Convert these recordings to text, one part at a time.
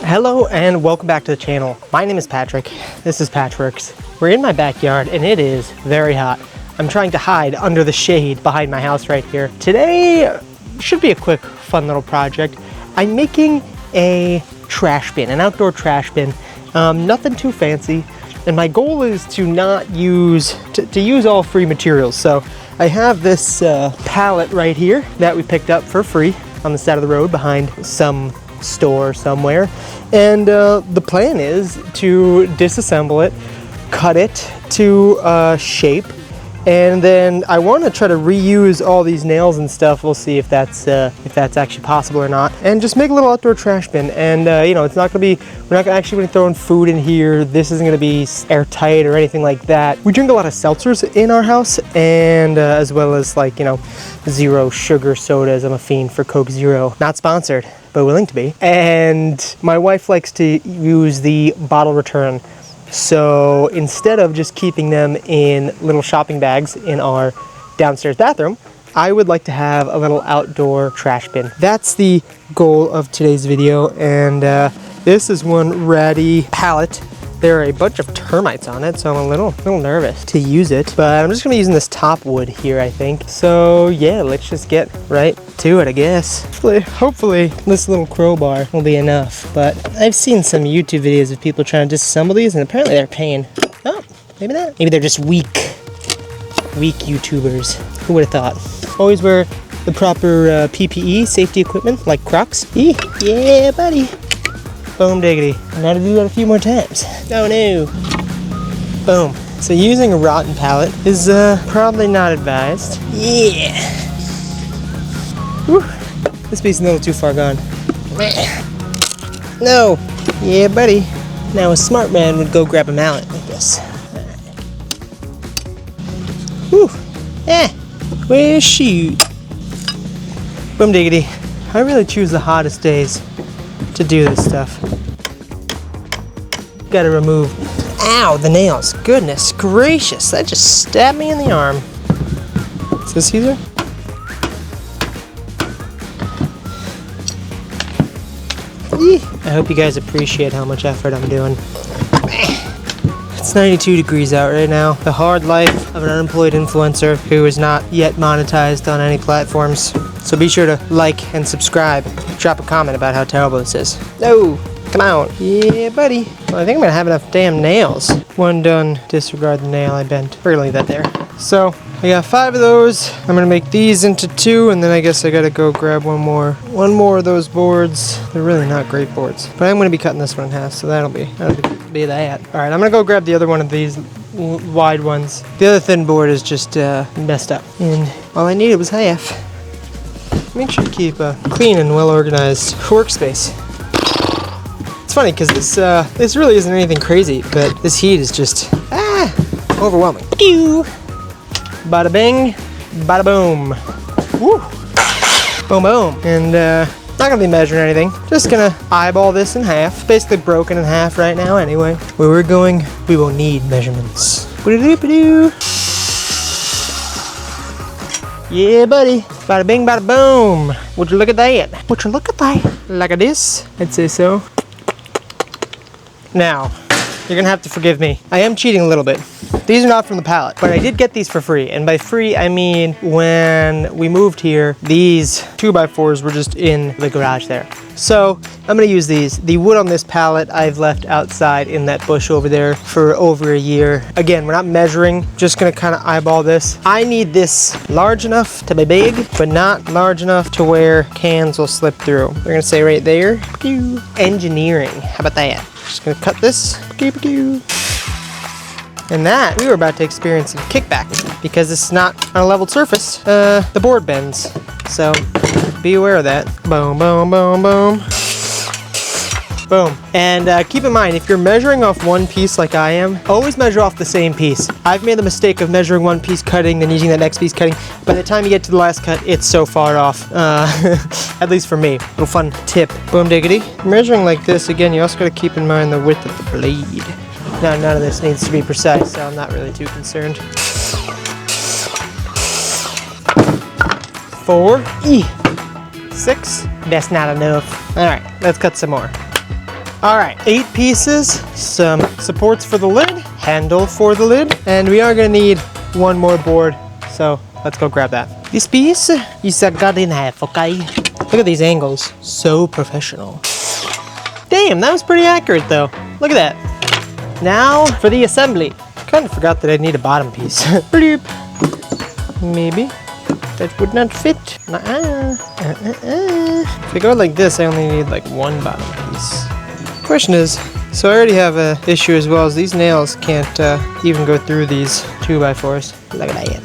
Hello and welcome back to the channel. My name is Patrick. This is Patchworks. We're in my backyard and it is very hot. I'm trying to hide under the shade behind my house right here. Today should be a quick, fun little project. I'm making a trash bin, an outdoor trash bin. Nothing too fancy. And my goal is to not use, to use all free materials. So I have this pallet right here that we picked up for free on the side of the road behind some store somewhere. And the plan is to disassemble it, cut it to shape, and then I want to try to reuse all these nails and stuff. We'll see if that's actually possible or not, and just make a little outdoor trash bin. And you know, it's not gonna be, we're not gonna actually be throwing food in here. This isn't gonna be airtight or anything like that. We drink a lot of seltzers in our house, and as well as, like, you know, zero sugar sodas. I'm a fiend for Coke Zero. Not sponsored, but willing to be. And my wife likes to use the bottle return. So instead of just keeping them in little shopping bags in our downstairs bathroom, I would like to have a little outdoor trash bin. That's the goal of today's video. And this is one ratty pallet. There are a bunch of termites on it, so I'm a little nervous to use it, but I'm just gonna be using this top wood here, I think. So yeah, let's just get right to it, I guess. Hopefully this little crowbar will be enough, but I've seen some YouTube videos of people trying to disassemble these, and apparently they're a pain. Oh, maybe not. Maybe they're just weak YouTubers. Who would have thought? Always wear the proper PPE, safety equipment, like Crocs. Yeah, buddy. Boom diggity. I gotta do that a few more times. Oh no. Boom. So using a rotten pallet is probably not advised. Yeah. Whew. This piece is a little too far gone. No. Yeah, buddy. Now a smart man would go grab a mallet like this. Whew. Well, shoot. Boom diggity. I really choose the hottest days to do this stuff. Gotta remove, ow, the nails. Goodness gracious, that just stabbed me in the arm. Is this Caesar? I hope you guys appreciate how much effort I'm doing. It's 92 degrees out right now. The hard life of an unemployed influencer who is not yet monetized on any platforms. So be sure to like and subscribe. Drop a comment about how terrible this is. No, come on. Yeah, buddy. Well, I think I'm gonna have enough damn nails. One done. Disregard the nail I bent. We're gonna leave that there. So I got 5 of those. I'm gonna make these into 2, and then I guess I gotta go grab one more of those boards. They're really not great boards, but I'm gonna be cutting this one in half, so that'll be that. All right, I'm gonna go grab the other one of these wide ones. The other thin board is just messed up, and all I needed was half. Make sure to keep a clean and well-organized workspace. It's funny because this really isn't anything crazy, but this heat is just overwhelming. Pew! Bada bing, bada boom. Woo! Boom boom. And not gonna be measuring anything. Just gonna eyeball this in half. Basically broken in half right now anyway. Where we're going, we will need measurements. Ba-da-doo-ba-doo. Yeah, buddy. Bada bing, bada boom. Would you look at that? Would you look at that? Like a this? I'd say so. Now, you're gonna have to forgive me. I am cheating a little bit. These are not from the pallet, but I did get these for free. And by free, I mean when we moved here, these 2x4s were just in the garage there. So I'm gonna use these. The wood on this pallet I've left outside in that bush over there for over a year. Again, we're not measuring, just gonna kind of eyeball this. I need this large enough to be big, but not large enough to where cans will slip through. We're gonna say right there, engineering. How about that? Just gonna cut this. And that, we were about to experience some kickback because it's not on a level surface. The board bends. So be aware of that. Boom, boom, boom, boom. Boom. And keep in mind, if you're measuring off one piece like I am, always measure off the same piece. I've made the mistake of measuring one piece cutting, then using that next piece cutting. By the time you get to the last cut, it's so far off. At least for me. Little fun tip. Boom diggity. Measuring like this, again, you also gotta keep in mind the width of the blade. Now, none of this needs to be precise, so I'm not really too concerned. 4, 6. That's not enough. All right, let's cut some more. All right, 8 pieces, some supports for the lid, handle for the lid, and we are gonna need one more board. So let's go grab that. This piece is cut in half, okay? Look at these angles, so professional. Damn, that was pretty accurate though. Look at that. Now for the assembly. Kind of forgot that I'd need a bottom piece. Bloop. Maybe. That would not fit. If I go like this, I only need like one bottom piece. Question is, so I already have an issue as well as these nails can't even go through these 2x4s. Look at that.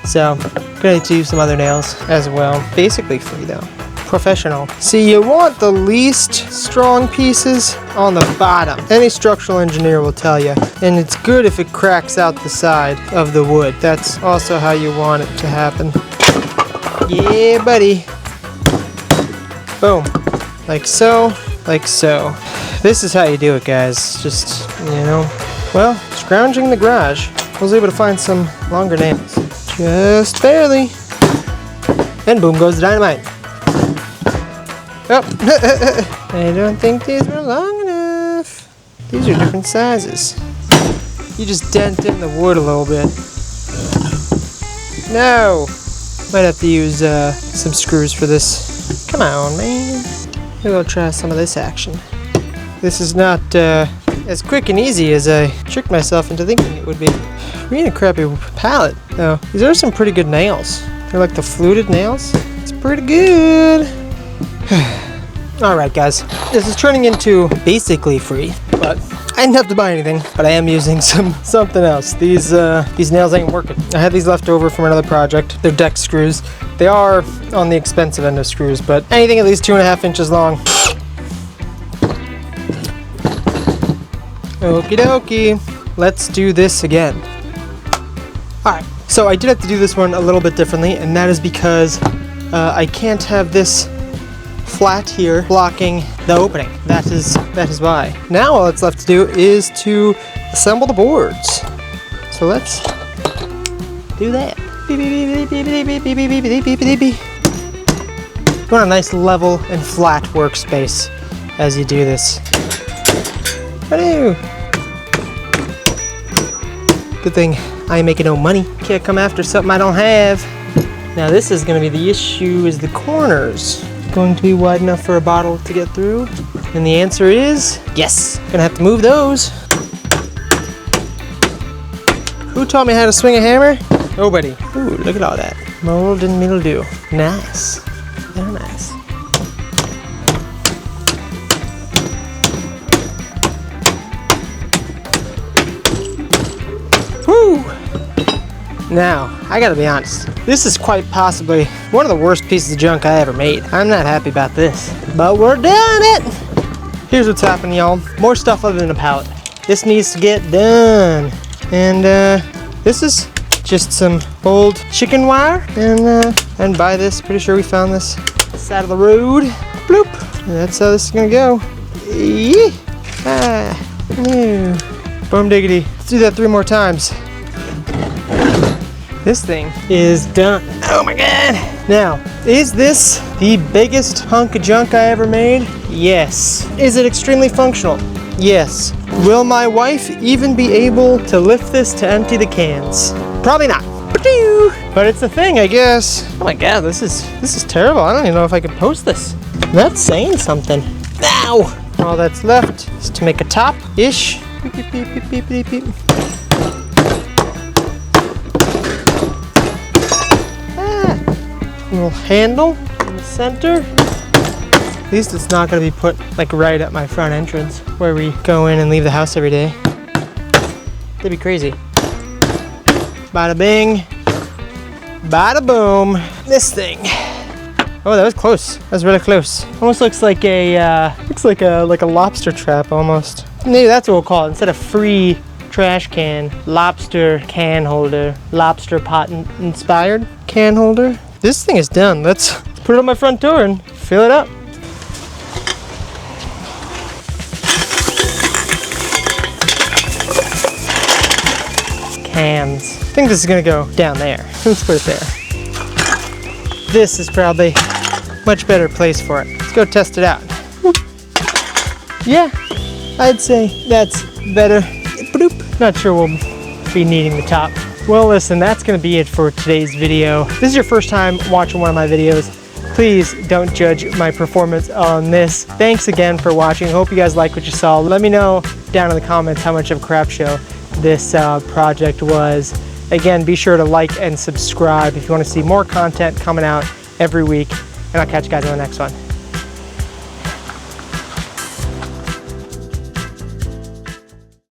So, I'm gonna need to use some other nails as well. Basically free though. Professional. See, you want the least strong pieces on the bottom. Any structural engineer will tell you. And it's good if it cracks out the side of the wood. That's also how you want it to happen. Yeah, buddy. Boom. Like so, like so. This is how you do it, guys. Just, you know, well, scrounging the garage, I was able to find some longer nails. Just barely. And boom goes the dynamite. Oh, I don't think these were long enough. These are different sizes. You just dent in the wood a little bit. No! Might have to use some screws for this. Come on, man. Maybe we'll try some of this action. This is not as quick and easy as I tricked myself into thinking it would be. Really crappy palette, though. These are some pretty good nails. They're like the fluted nails. It's pretty good. Alright guys, this is turning into basically free, but I didn't have to buy anything, but I am using something else. These nails ain't working. I had these left over from another project. They're deck screws. They are on the expensive end of screws, but anything at least 2.5 inches long. Okie dokie, let's do this again. Alright, so I did have to do this one a little bit differently, and that is because I can't have this flat here blocking the opening. That is why. Now all that's left to do is to assemble the boards. So let's do that. You want a nice level and flat workspace as you do this. Hello. Good thing I ain't making no money. Can't come after something I don't have. Now this is going to be the issue, is the corners going to be wide enough for a bottle to get through? And the answer is yes. Gonna have to move those. Who taught me how to swing a hammer? Nobody. Ooh, look at all that. Mold and mildew. Nice. Very nice. Woo! Now, I gotta be honest, this is quite possibly one of the worst pieces of junk I ever made. I'm not happy about this, but we're doing it! Here's what's happening, y'all. More stuff other than a pallet. This needs to get done. And this is just some old chicken wire. And by this, pretty sure we found this side of the road. Bloop! And that's how this is gonna go. Yee! Ah, no. Boom diggity. Let's do that 3 more times. This thing is done. Oh my god! Now, is this the biggest hunk of junk I ever made? Yes. Is it extremely functional? Yes. Will my wife even be able to lift this to empty the cans? Probably not. But it's a thing, I guess. Oh my god, this is terrible. I don't even know if I can post this. That's saying something. Ow! All that's left is to make a top-ish. Beep, beep, beep, beep, beep, beep, beep. Little handle in the center. At least it's not going to be put like right at my front entrance where we go in and leave the house every day. That'd be crazy. Bada bing, bada boom. This thing. Oh, that was close. That was really close. Almost looks like a lobster trap almost. Maybe that's what we'll call it. Instead of free trash can, lobster can holder, lobster pot inspired can holder. This thing is done. Let's put it on my front door and fill it up. Cans. I think this is gonna go down there. Let's put it there. This is probably a much better place for it. Let's go test it out. Yeah, I'd say that's better. Bloop. Not sure we'll be needing the top. Well, listen, that's gonna be it for today's video. If this is your first time watching one of my videos, please don't judge my performance on this. Thanks again for watching. Hope you guys like what you saw. Let me know down in the comments how much of a crap show this project was. Again, be sure to like and subscribe if you want to see more content coming out every week, and I'll catch you guys in the next one.